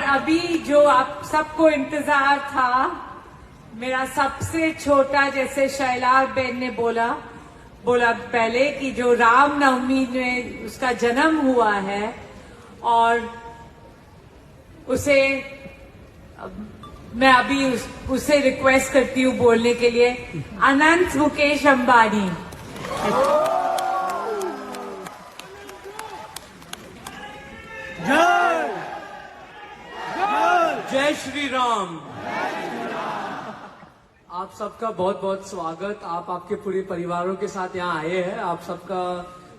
अभी जो आप सबको इंतजार था, मेरा सबसे छोटा, जैसे शैला बेन ने बोला पहले कि जो रामनवमी में उसका जन्म हुआ है और उसे मैं अभी उसे रिक्वेस्ट करती हूँ बोलने के लिए, अनंत मुकेश अंबानी। जय श्री राम। आप सबका बहुत बहुत स्वागत। आप आपके पूरे परिवारों के साथ यहाँ आए हैं। आप सबका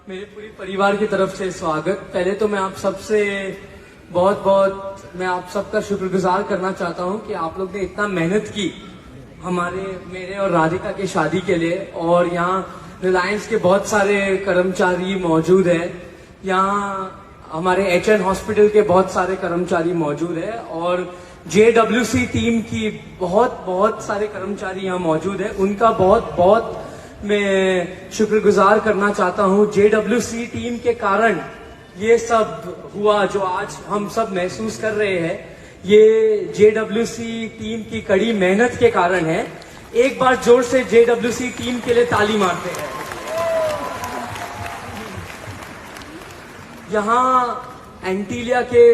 मेरे पूरे परिवार की तरफ से स्वागत। पहले तो मैं आप सबसे मैं आप सबका शुक्रगुजार करना चाहता हूँ कि आप लोग ने इतना मेहनत की मेरे और राधिका की शादी के लिए। और यहाँ रिलायंस के बहुत सारे कर्मचारी मौजूद हैं। यहाँ हमारे HN हॉस्पिटल के बहुत सारे कर्मचारी मौजूद है और JWC टीम की बहुत सारे कर्मचारी यहाँ मौजूद है। उनका बहुत मैं शुक्रगुजार करना चाहता हूँ। JWC टीम के कारण ये सब हुआ जो आज हम सब महसूस कर रहे हैं, ये JWC टीम की कड़ी मेहनत के कारण है। एक बार जोर से JWC टीम के लिए ताली मारते हैं। यहाँ एंटीलिया के